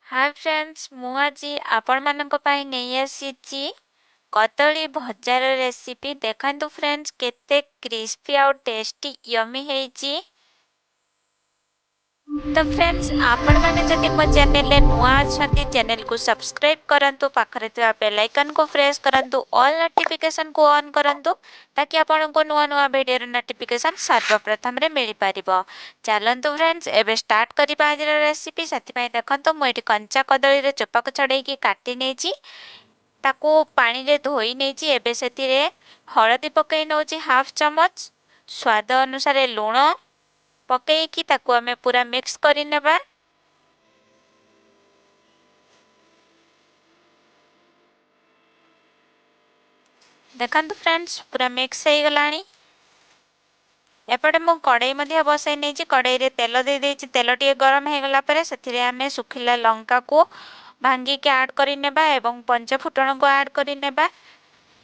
Hi friends मु आज आपण मानक पई नहीं आसीची कदली भजार रेसिपी देखंतु फ्रेंड्स केते क्रिस्पी और टेस्टी यमी हेची। तो फ्रेंड्स आपण माने जदि मो चैनल ले नुआ अछंती चैनल को सब्सक्राइब करंतु पाखरे थिबा बेल आइकन को प्रेस करंतु ऑल नोटिफिकेशन को ऑन करंतु ताकि आपण को नुआ नुआ वीडियो नोटिफिकेशन सर्वप्रथम रे मिल पारिबो। चलंतु फ्रेंड्स एबे स्टार्ट करिबा आज रेसिपी। सति पई देखंतु मो एटी कंचा कदली रे चोपा को छडेई की काटी नेची ताको पानी रे धोई नेची। एबे सेतिरे हळदी पकई नउची हाफ चम्मच, स्वाद अनुसार लूण पकईकी ताको हमें पूरा मिक्स करि नेबा। देखंतु फ्रेंड्स पूरा मिक्स हो गलानी। एपटे मु कड़ाई मध्य बसाई नहीं, कड़ाई रे तेल दे देछि। तेल टिके गरम हो गला परे सेथिरे हमें सुखिला लंका को भांगी के ऐड करि नेबा एवं पंच फुटण को ऐड करि नेबा।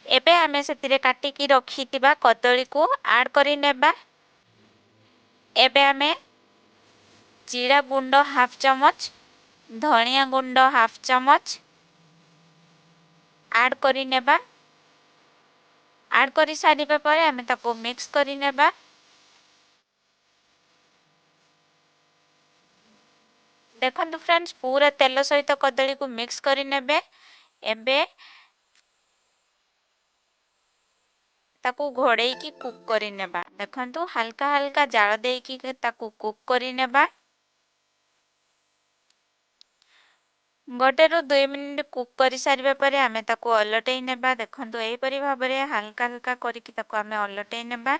एबे हमें सेथिरे काटी की रखितिबा कदली को ऐड करि नेबा। एबे हमें जीरा गुंड हाफ चम्मच, धनिया गुंड हाफ चम्मच ऐड करि नेबा। ऐड करि सारिबा परे हमें ताको मिक्स करि नेबा। देखंतु फ्रेंड्स पूरा तेल सहित कदली को मिक्स करि नेबे। एबे ताकू घोड़े की कुक करि नेबा। देखंतु हल्का हल्का जाळ देई की ताकू कुक करि नेबा। 1 ରୁ 2 मिनिट कुक करि सारिबा परे हमें ताकू अलटेई नेबा। देखंतु एही परि भाबरे हल्का हल्का करिकि ताकू हमें अलटेई नेबा।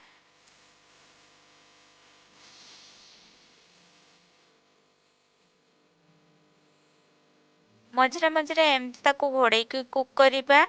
मझरे मझरे एमती ताकू घोड़े की कुक करिबा।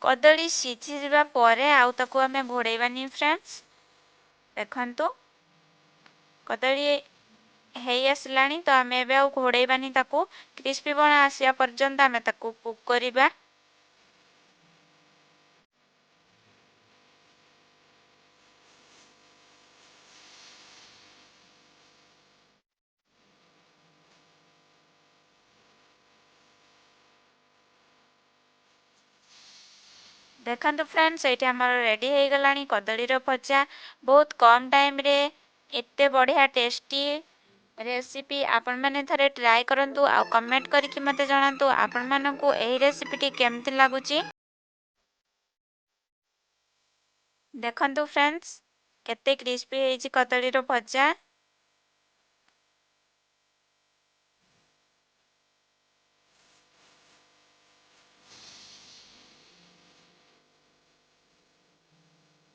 कदली सीझी जिबा परे आउ ताकू हमें घोड़ेबानी फ्रेंड्स। देखंतु कदली हेई आसलानी तो हमें एबे आउ घोड़ेबानी ताकू क्रिस्पी बना आसिया पर्यंत हमें ताकू कुक करिबा। देखंतु फ्रेंड्स एठी हमर रेडी हो गलानी कदली रो भजा। बहुत कम टाइम रे एते बढ़िया टेस्टी रेसिपी आपण माने थरे ट्राई करंतु आ कमेंट करके मते जणांतु आपण मानकू एही रेसिपीटी केमति लागुची। देखंतु फ्रेंड्स केते क्रिस्पी हेची कदली रो भजा।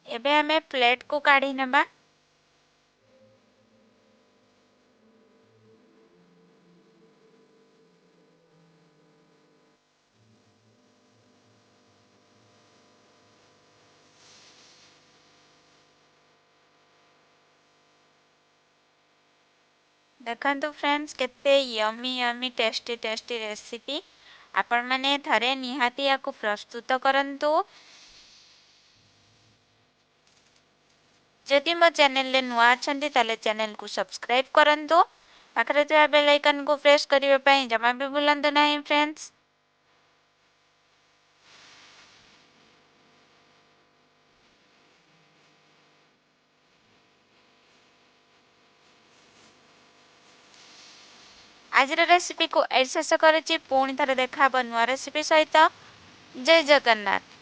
एबे हमें प्लेट को काढी नेबा। देखंतु फ्रेंड्स केते yummy yummy tasty tasty recipe आपण माने थरे निहाती याकू प्रस्तुत करंतु। जदि मो चैनल ले नुआ अछंती ताले चैनल को सब्सक्राइब करंतु। पाखरे थिबा बेल आइकन को प्रेस करिवे पई जमा भी भूलंतु नाही फ्रेंड्स। आज रेसिपी को ऐसे शेष करिछि। पुणी थरे देखा नुआ रेसिपी सहित। जय जगन्नाथ।